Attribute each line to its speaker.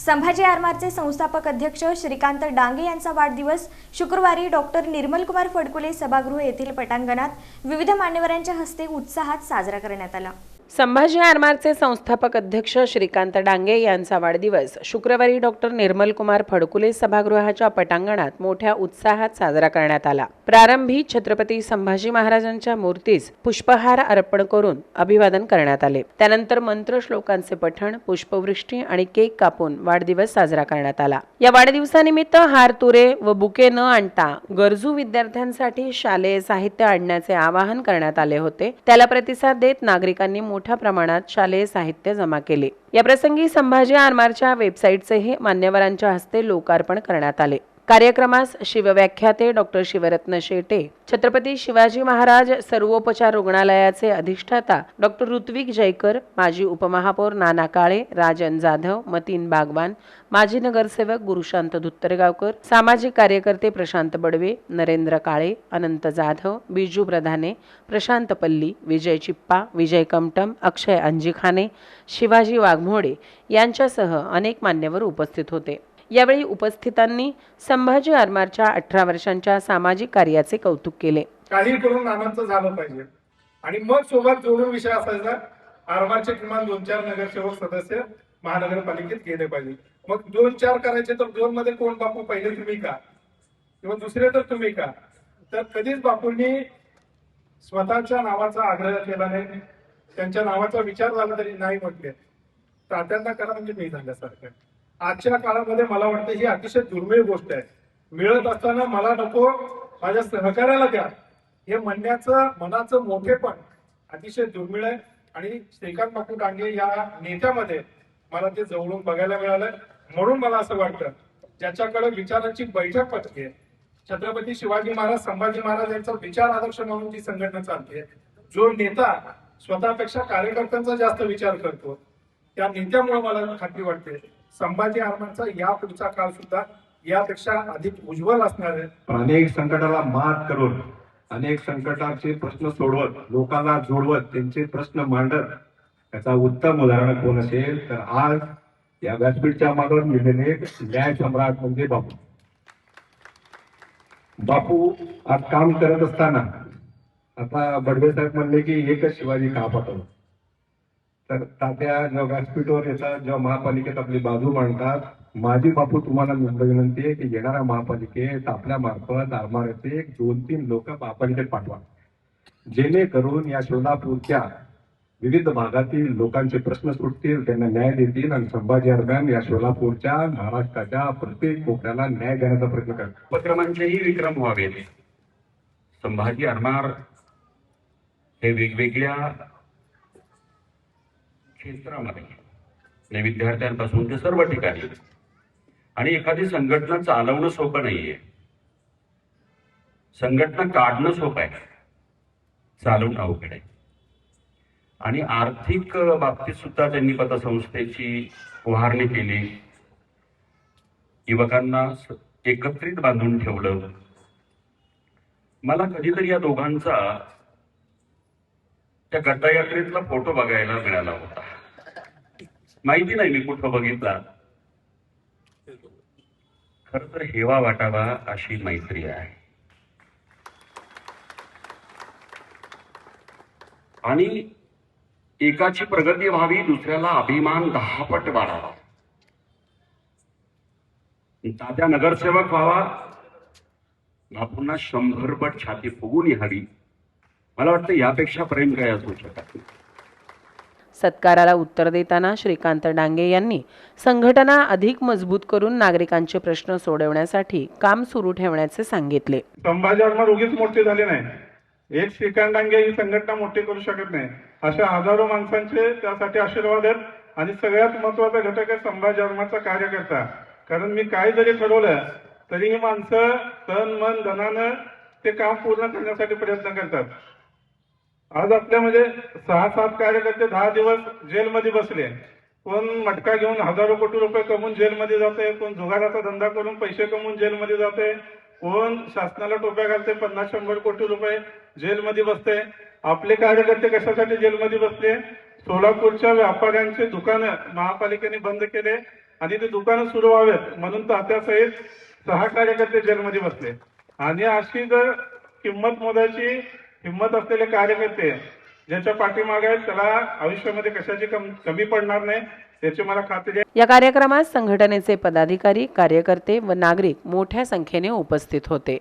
Speaker 1: संभाजी आरमारचे संस्थापक अध्यक्ष श्रीकांत डांगे यांचा वाढदिवस शुक्रवारी डॉक्टर निर्मलकुमार फडकुले सभागृह येथील पटांगणात विविध मान्यवरांच्या हस्ते उत्साहात साजरा करण्यात आला।
Speaker 2: संभाजी आरमारचे संस्थापक अध्यक्ष श्रीकांत डांगे यांचा वाढदिवस शुक्रवारी डॉक्टर निर्मलकुमार फडकुले सभागृहाच्या पटांगणात मोठ्या उत्साहात साजरा करण्यात आला। प्रारंभी छत्रपती संभाजी महाराजांच्या मूर्तीस पुष्पहार अर्पण करून अभिवादन करण्यात आले। त्यानंतर मंत्र श्लोकांचे पठण, पुष्पवृष्टी आणि केक कापून वाढदिवस साजरा करण्यात आला। या वाढदिवसानिमित्त हार, तुरे व बुके न आणता गरजू विद्यार्थ्यांसाठी शालेय साहित्य आणण्याचे आवाहन करण्यात आले होते। त्याला प्रतिसाद देत नागरिकांनी मोठ्या प्रमाणात शालेय साहित्य जमा केले। या प्रसंगी संभाजी आरमारच्या वेबसाईटचेही मान्यवरांच्या हस्ते लोकार्पण करण्यात आले। कार्यक्रमास शिवव्याख्याते डॉक्टर शिवरत्न शेटे, छत्रपती शिवाजी महाराज सर्वोपचार रुग्णालयाचे अधिष्ठाता डॉक्टर ऋत्विक जयकर, माजी उपमहापौर नाना काळे, राजन जाधव, मतीन बागवान, माजी नगरसेवक गुरुशांत धुत्तरगावकर, सामाजिक कार्यकर्ते प्रशांत बडवे, नरेंद्र काळे, अनंत जाधव, बिजू प्रधाने, प्रशांत पल्ली, विजय चिप्पा, विजय कमटम, अक्षय अंजिखाने, शिवाजी वाघमोडे यांच्यासह अनेक मान्यवर उपस्थित होते। यावेळी उपस्थितांनी संभाजी आरमारच्या 18 वर्षांच्या सामाजिक कार्याचे कौतुक केले।
Speaker 3: काही करून नानांचं झालं पाहिजे आणि मग सोबत जोडून विषय असायचा आरमारचे किमान 2-4 नगरसेवक सदस्य महानगरपालिकेत गेले पाहिजे। मग 2-4 करायचे तर 2 मध्ये कोण बापू, पहिले तुम्ही का किंवा दुसरे तर तुम्ही का? तर कधीच बापूंनी स्वतःच्या नावाचा आग्रह केला नाही, त्यांच्या नावाचा विचार झाला तरी नाही म्हटले। तात्यांना करा म्हणजे मी झाल्यासारखं। आजच्या काळामध्ये मला वाटतं ही अतिशय दुर्मिळ गोष्ट आहे। मिळत असताना मला नको, माझ्या सहकार्याला द्या, हे म्हणण्याचं मनाचं मोठेपण अतिशय दुर्मिळ आहे। आणि श्रीकांत बापू डांगे या नेत्यामध्ये मला ते जवळून बघायला मिळालं। म्हणून मला असं वाटतं ज्याच्याकडे विचारांची बैठक पटते, छत्रपती शिवाजी महाराज संभाजी महाराज यांचा विचार आदर्श म्हणून जी संघटना चालते, जो नेता स्वतःपेक्षा कार्यकर्त्यांचा जास्त विचार करतो, त्या नेत्यामुळे मला खात्री वाटते संभाजी आरमारचा या पुढचा काळ सुद्धा यापेक्षा अधिक उज्ज्वल असणार आहे।
Speaker 4: अनेक संकटाला मात करून, अनेक संकटाचे प्रश्न सोडवत, लोकांना जोडवत, त्यांचे प्रश्न मांडत, त्याचा उत्तम उदाहरण कोण असेल तर आज या व्यासपीठच्या मागून गेलेले न्याय सम्राट म्हणजे बापू। बापू आज काम करत असताना आता बडवे साहेब म्हणले की एकच शिवाजी का पाठवलं, तर तात्या जेव्हा व्यासपीठावर येतात, जेव्हा महापालिकेत आपली बाजू मांडतात, माझी बापू तुम्हाला विनंती आहे की येणाऱ्या महापालिकेत आपल्या मार्फत आरमारचे 2-3 लोक महापालिकेत पाठवा, जेणेकरून या सोलापूरच्या विविध भागातील लोकांचे प्रश्न सुटतील, त्यांना न्याय देतील आणि संभाजी आरमार या सोलापूरच्या, महाराष्ट्राच्या प्रत्येक कोपऱ्याला न्याय देण्याचा प्रयत्न करतात।
Speaker 5: उपक्रमांचेही विक्रम व्हावेत। संभाजी आरमार हे वेगवेगळ्या क्षेत्रामध्ये विद्यार्थ्यांपासून ते सर्व ठिकाणी, आणि एखादी संघटना चालवणं सोपं नाहीये। संघटना काढणं सोपं आहे, चालवणं अवघड आहे। आणि आर्थिक बाबतीत सुद्धा त्यांनी पतसंस्थेची उभारणी केली, युवकांना एकत्रित बांधून ठेवलं। मला कधीतरी या दोघांचा त्या गड्डायात्रेतला फोटो बघायला मिळाला होता, माहिती नाही मी कुठं बघितला। खर तर हेवा वाटावा अशी मैत्री आहे। आणि एकाची प्रगती व्हावी, दुसऱ्याला अभिमान 10 पट वाढावा। तात्या नगरसेवक व्हावा, बापूंना 100 पट छाती फुगून हवी। मला वाटतं यापेक्षा प्रेम काय असू शकत नाही।
Speaker 2: सत्काराला उत्तर देताना श्रीकांत डांगे यांनी संघटना अधिक मजबूत करून नागरिकांचे प्रश्न सोडवण्यासाठी काम सुरू ठेवण्याचे सांगितले।
Speaker 3: संभाजी आरमार उगीच मोठे झाले नाही, एक श्रीकांत डांगे ही संघटना मोठी करू शकत नाही। अशा हजारो माणसांचे त्यासाठी आशीर्वाद आहेत। आणि सगळ्यात महत्वाचा घटक आहे संभाजी आरमारचा कार्यकर्ता, कारण मी काय जरी ठरवलं तरी ही माणसं तन मन धनानं ते काम पूर्ण करण्यासाठी प्रयत्न करतात। आज आपल्यामध्ये 6-7 कार्यकर्ते 10 दिवस जेलमध्ये बसले, कोण मटका घेऊन हजारो कोटी रुपये कमवून जेलमध्ये जाते, कोण जुगाराचा धंदा करून पैसे कमवून जेलमध्ये जाते, कोण शासनाला टोप्या घालते 50-100 कोटी रुपये जेलमध्ये बसते। आपले कार्यकर्ते कशासाठी जेलमध्ये बसले? सोलापूरच्या व्यापाऱ्यांचे दुकानं महापालिकेने बंद केले आणि ते दुकानं सुरू व्हावेत म्हणून तात्यासहित 6 कार्यकर्ते जेलमध्ये बसले. आणि अशी जर किंमत मोदाची हिंमत असलेले कार्यकर्ते ज्याच्या पाठीमागे आहेत त्याला आयुष्यामध्ये कशाची कमी पडणार नाही याची मला खात्री आहे.
Speaker 2: या कार्यक्रमात संघटनेचे पदाधिकारी, कार्यकर्ते व नागरिक मोठ्या संख्येने उपस्थित होते.